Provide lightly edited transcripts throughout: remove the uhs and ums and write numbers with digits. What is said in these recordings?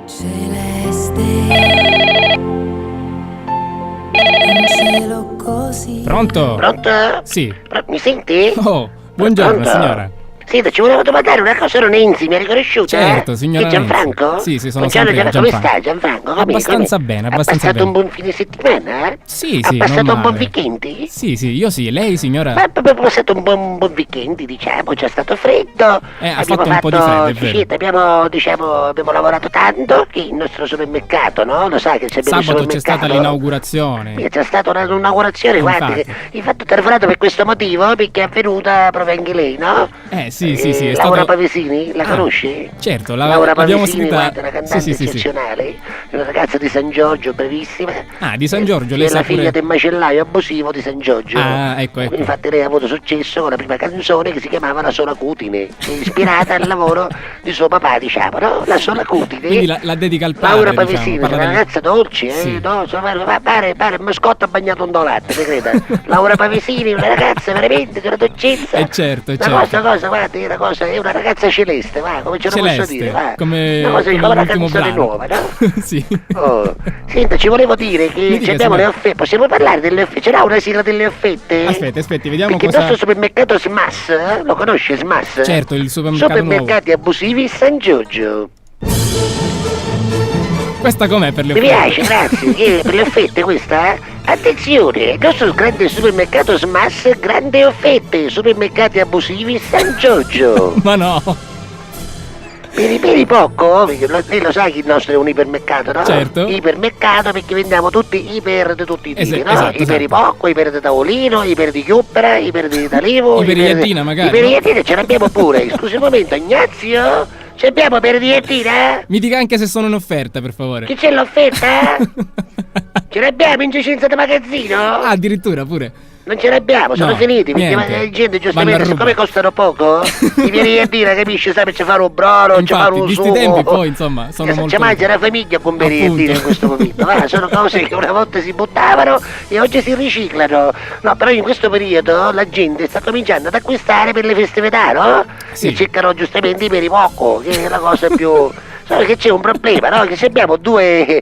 Celeste, un cielo così. Pronto? Pronto? Sì. Mi senti? Oh, buongiorno Pronto? signora. Senta, ci volevo domandare una cosa, sono Nenzi, mi ha riconosciuta? Certo, signora Chi, Gianfranco? Nancy. Sì, sono Buongiorno, sempre Come Gianfranco. sta Gianfranco? Abbastanza bene, abbastanza Ha passato bene. un buon fine settimana? Sì, Ha sì, passato non un buon male. weekend? Sì, io sì, lei signora? Ma abbiamo passato un buon weekend, diciamo, c'è stato freddo. Ha Abbiamo fatto un po' di freddo, è vero. Sì, abbiamo lavorato tanto, che il nostro supermercato, no? Lo sai che c'è abbiamo il Sabato c'è supermercato. stata l'inaugurazione. C'è stata un'inaugurazione, guardi, Infatti. che infatti ho telefonato per questo motivo, perché è venuta proprio anche lei, no? Sì, è Laura stato... Pavesini, la conosci? Certo, Laura l'abbiamo Pavesini, sentita... guarda, una cantante eccezionale, è una ragazza di San Giorgio, bravissima. Ah, di San Giorgio, lei è sa la figlia pure... del macellaio abusivo di San Giorgio. Ah, ecco. Infatti lei ha avuto successo con la prima canzone che si chiamava La Sola Cutine, che è ispirata al lavoro di suo papà, diciamo, no? La Sola Cutine. Quindi la dedica al padre, Laura Pavesini, diciamo, è una ragazza dolce, Sì. no? Pare mascotte ha bagnato un latte, mi creda. Laura Pavesini, una ragazza veramente di una dolcezza. Certo. Una cosa, guarda, è una ragazza celeste, va, come ce lo posso Celeste, dire, va. come Una cosa come una l'ultimo canzone brano. nuova, no? Sì. Oh. Senta, ci volevo dire Mi che dica, abbiamo le signora. offerte, possiamo parlare delle offerte? Ce l'ha una sigla delle offerte? Aspetti, vediamo Perché il cosa... nostro supermercato Smash, lo conosce Smash? Certo, il supermercato Supermercati abusivi San Giorgio. Questa com'è per le Mi offerte? piace, grazie. Che per le offerte questa? Attenzione, il nostro grande supermercato Smash, grande offerte, supermercati abusivi San Giorgio. Ma no! Per i poco, perché lei lo sa che il nostro è un ipermercato, no? Certo. Ipermercato perché vendiamo tutti iper di tutti i tipi, no? Esatto. Iper di poco, iper di tavolino, iper di chiuppera, iper di talivo. Iperigliettina magari, Iperigliettina ce l'abbiamo pure, scusi un momento, Ignazio, ce l'abbiamo iperigliettina? Mi dica anche se sono in offerta, per favore. Chi c'è l'offerta? Ce l'abbiamo in giacenza di magazzino? Ah, addirittura pure. Non ce l'abbiamo, sono No, finiti, perché niente. la gente Vanno giustamente, a siccome ruba. costano poco, mi viene a dire, capisci, sai, per ci fare un brodo, ci fare Infatti, un visti sugo. i tempi poi, insomma, sono Se molto... ci mangia la famiglia con Appunto. in questo momento, sono cose che una volta si buttavano e oggi si riciclano. No, però in questo periodo la gente sta cominciando ad acquistare per le festività, no? Sì. E cercano giustamente i per i poco, che è la cosa più... Solo che c'è un problema, no? Che se abbiamo due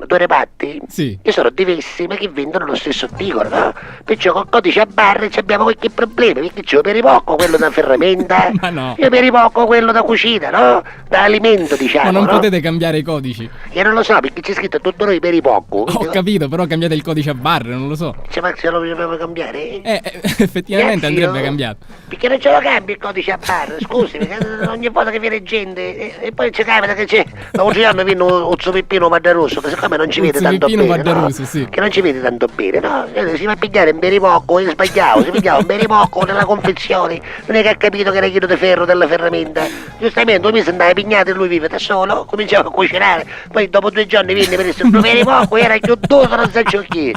reparti Sì. che sono diversi ma che vendono lo stesso articolo, no? Perciò col codice a barre abbiamo qualche problema, perché c'è per i poco quello da ferramenta, Ma no. io per i poco quello da cucina, no? Da alimento, diciamo, Ma non no? potete cambiare i codici. Io non lo so, perché c'è scritto tutto noi per i poco. Ho capito, però cambiate il codice a barre, non lo so. Ma se lo dobbiamo cambiare? Effettivamente Ignazio? andrebbe cambiato. Perché non ce lo cambi il codice a barre, scusi, perché ogni volta che viene gente e poi ci capita che c'è l'altro giorno viene un zupeppino Maddarosso, che siccome non ci vede tanto Zupeppino bene, no? Maddaroso, sì. Che non ci vede tanto bene, no? Si va a pigliare un beripocco, è sbagliato, si pigliava un beripocco nella confezione, non è che ha capito che era chilo di ferro della ferramenta, giustamente un mese andava pignato e lui vive da solo, cominciava a cucinare, poi dopo 2 giorni viene per essere un beripocco, era chiuduto, non sa chi.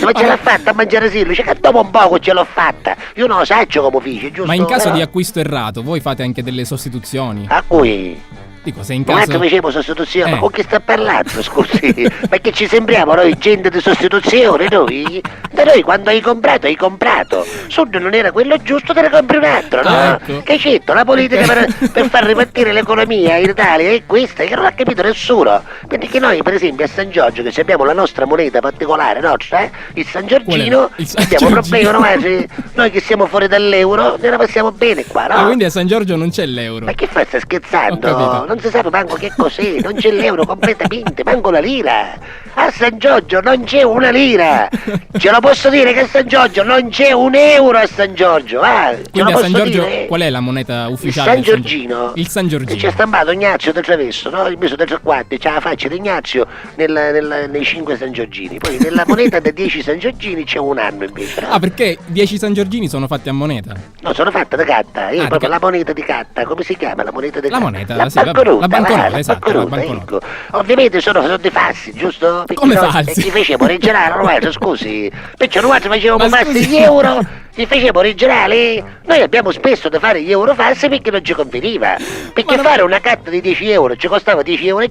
Ma ce l'ha fatta a mangiare sì, dice che dopo un poco ce l'ho fatta, io non lo saccio come fice, giusto? Ma in caso No? di acquisto errato, voi fate anche delle sostituzioni? A cui? Dico, se in Ma caso... facevo sostituzione, ma Eh. con chi sta parlando, scusi? Perché ci sembriamo noi gente di sostituzione, noi? Da noi quando hai comprato. Sud non era quello giusto, te ne compri un altro, no? Ah, ecco. Che certo, la politica per far ripartire l'economia in Italia è questa, che non ha capito nessuno. Perché noi, per esempio, a San Giorgio, che abbiamo la nostra moneta particolare nostra, il San Giorgino, Qual è? Il San abbiamo Giorgino. problema, no? Noi che siamo fuori dall'euro, ne la passiamo bene qua, no? Ah, quindi a San Giorgio non c'è l'euro. Ma che fai, stai Ho scherzando? capito. Non si sa manco che cos'è, non c'è l'euro completamente, manco la lira. A San Giorgio non c'è una lira. Ce lo posso dire che a San Giorgio non c'è un euro a San Giorgio, ce lo Quindi a San posso Giorgio dire? qual è la moneta Il ufficiale? San del Giorgino. Il San Che c'è Giorgino. stampato Ignazio del Travesso, no? Il meso del Tre c'ha la faccia di Ignazio nei 5 San Giorgini. Poi nella moneta da 10 San Giorgini c'è un anno invece, no? Ah, perché 10 San Giorgini sono fatti a moneta? No, sono fatta da carta, di proprio la carta. moneta di carta, come si chiama la moneta di La carta? moneta, sì, vabbè, banconota, la banconota, va, esatto, la banconota, banconota. ecco. Ovviamente sono dei falsi, giusto? Perché Come noi- falsi? E chi faceva originale, no, scusi. Perciò noi facevamo Ma falsi scusi. gli euro, li facevamo originali. Noi abbiamo spesso da fare gli euro falsi perché non ci conveniva. Perché Ma non- fare una carta di 10 euro ci costava 10,50 euro,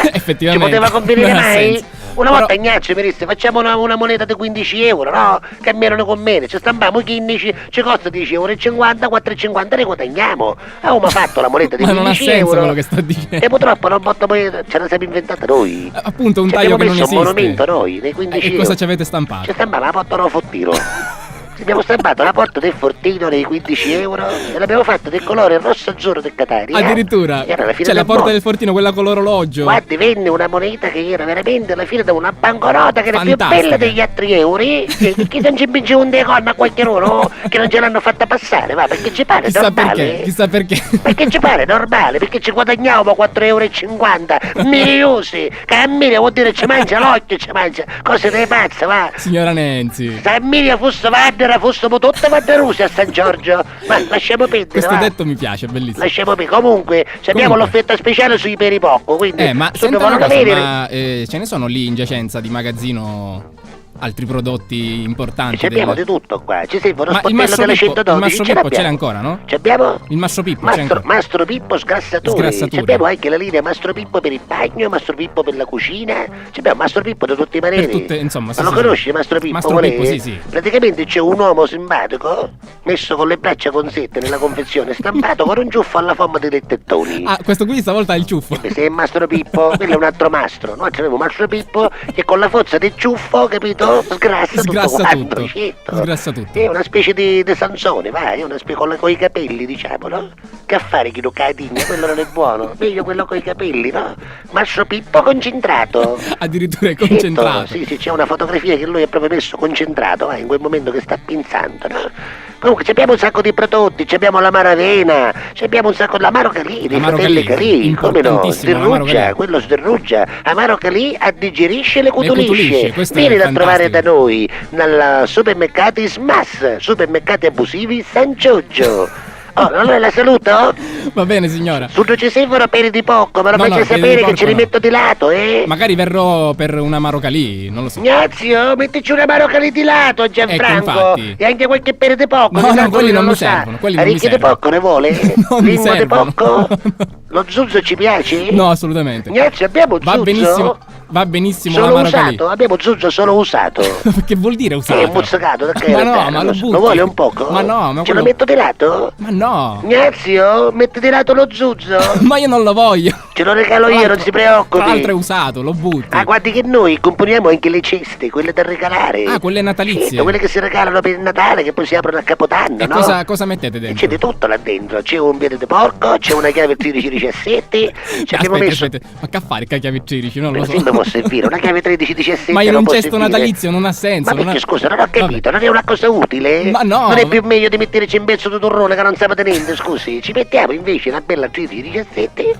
ci Effettivamente, poteva convenire non ha mai? senso. Una volta Ignazio mi disse facciamo una moneta di 15 euro, no? Che almeno ne conviene, ci stampiamo 15, ci costa 10,50 euro, 4,50 ne guadagniamo. Avevamo fatto la moneta di Ma non ha 15 senso euro. quello che sto dicendo. E purtroppo non botto poi, ce la siamo inventata noi. Appunto, un Ci taglio abbiamo che non messo un esiste. monumento noi, nei 15 E euro. cosa ci avete stampato? Ci stampava la porta fottino. Ci abbiamo stampato la porta del fortino dei 15 euro e l'abbiamo fatto del colore rosso-azzurro del Catania. Addirittura. Era la fine C'è la del porta mondo. del fortino, quella con l'orologio. Guardi, venne una moneta che era veramente alla fine da una banconota che era più Fantastica. bella degli altri euro. E chi non ci vince un deconno a qualche uno che non ce l'hanno fatta passare, va, perché ci pare Chissà normale. perché, chissà perché. Perché ci pare normale, perché ci guadagniamo 4,50 euro, miliosi, che a Emilia vuol dire ci mangia l'occhio, ci mangia, cose dei pazzi, va. Signora Nenzi, Se Emilia fosse Vadera, fossimo tutte Vaderusi a San Giorgio, ma lasciamo perdere, questo va. detto mi piace, è bellissimo. Lasciamo perdere, comunque, se abbiamo Comunque. l'offerta speciale sui peripocco, quindi Ma se senta una devono cosa, avere... ma ce ne sono lì in giacenza di magazzino altri prodotti importanti? Ci abbiamo di tutto qua, ci serve uno Ma il sportello della Mastro 112, Pippo ce ce l'abbiamo. l'ha ancora, no? Ci abbiamo? Il Mastro Pippo c'è ancora. Mastro Pippo sgrassatori. Sgrassatori. Ci abbiamo anche la linea Mastro Pippo per il bagno, Mastro Pippo per la cucina. Ci abbiamo Mastro Pippo da tutti i pareri. Per tutte, insomma, Ma sì, lo sì, conosci sì. Mastro Pippo? Mastro qual è? Pippo, sì, sì. Praticamente c'è un uomo simpatico messo con le braccia consette nella confezione, stampato con un ciuffo alla forma di lettettoni. Ah, questo qui stavolta ha il ciuffo. Se è Mastro Pippo, quello è un altro mastro. Noi abbiamo Mastro Pippo che con la forza del ciuffo, capito? Sgrassa Sgrassa tutto quanto, tutto. certo. Sgrassa tutto. È una specie di Sansone, vai, è una specie con i capelli, diciamo, no? Che affare chi lo cadigna, quello non è buono. Meglio quello con i capelli, no? Mastro Pippo concentrato. Addirittura è concentrato. Certo, sì, c'è una fotografia che lui è proprio messo concentrato, in quel momento che sta pinzando, no? Comunque abbiamo un sacco di prodotti, abbiamo l'amaro avena, abbiamo un sacco l'amaro calì, dei L'amaro fratelli Calì, calì, come no? importantissimo, l'amaro Sderruggia, Calì. quello sderruggia, amaro calì addigerisce le cutulisce, cutulisce. questo è Vieni da fantastico. trovare da noi, nel supermercati Smas, supermercati abusivi San Giorgio. Oh, allora la saluto? Va bene, signora. Sul ci servono peri di porco, me lo No, faccia no, peri di sapere che porco ce li no. metto di lato, eh? Magari verrò per un amaro calì, non lo so. Ignazio, mettici una mano calì di lato, Gianfranco. infatti. E anche qualche pere di porco. No, che no, tanto quelli lui non lo mi sa. servono, quelli non mi Ricchi di servono. porco ne vuole? Non mi Limbo di servono. porco? Lo zuzzo ci piace? No, assolutamente. Ignazio, abbiamo zuzzo? Va benissimo Solo l'amaro calì. usato, abbiamo zuzzo solo usato. Che vuol dire Che usato? è mozzicato, da che Ma era? no, ma lo butti. Lo vuole un poco? Ma no, ma Ce quello- lo metto di lato? Ma no. Ignazio, metti di lato lo zuzzo. Ma io non lo voglio. Ce lo regalo io, non si Tra l'altro è preoccupi. usato, lo butti. Ah, guardi che noi componiamo anche le ceste, quelle da regalare. Ah, quelle natalizie. Certo, quelle che si regalano per il Natale, che poi si aprono a Capodanno, E no? cosa mettete E dentro? c'è di tutto là dentro, c'è un piede di porco, c'è una chiave 1317, ci abbiamo messo... Aspetta. Ma che fare che chiavi 13? Non lo so. Sì, mi può servire, una chiave 1317 Ma in non un può cesto servire. natalizio non ha senso. Ma non perché ha- scusa, non ho capito, non è una cosa utile? Ma no, Non è ma- più meglio di metterci in pezzo di torrone che non sapete niente, scusi? Ci mettiamo invece una bella 1317.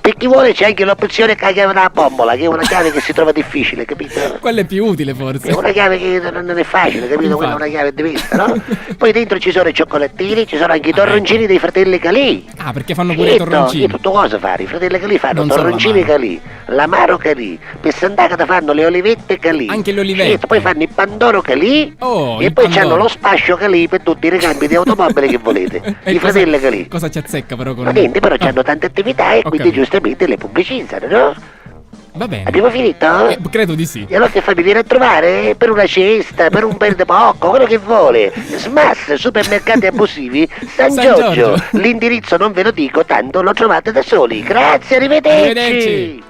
Per chi vuole c'è anche l'opzione che la chiave della bombola, che è una chiave che si trova difficile, capito? Quella è più utile È forse. una chiave che non è facile, capito? Quella è una chiave di vista, no? Poi dentro ci sono i cioccolatini, ci sono anche i torroncini dei fratelli Calì. Ah, perché fanno pure i Certo, torroncini. io tutto cosa fare? I fratelli Calì fanno Non solo torroncini l'amaro. Calì, l'amaro Calì, per Sant'Agata fanno le olivette Calì. Anche le olivette. Certo, poi fanno il pandoro Calì Oh, e il poi pandoro. hanno lo spascio Calì per tutti i ricambi di automobili che volete. E I cosa- fratelli Calì. Cosa ci azzecca però con Ma niente, però Ah, hanno tante attività e ho quindi capito. giustamente le pubblicizzano, no? Va bene. Abbiamo finito? Credo di sì. E allora che fa? Mi viene a trovare per una cesta, per un bel de poco, quello che vuole. Smas, supermercati abusivi, San San Giorgio. Giorgio. L'indirizzo non ve lo dico, tanto lo trovate da soli. Grazie, arrivederci. Arrivederci.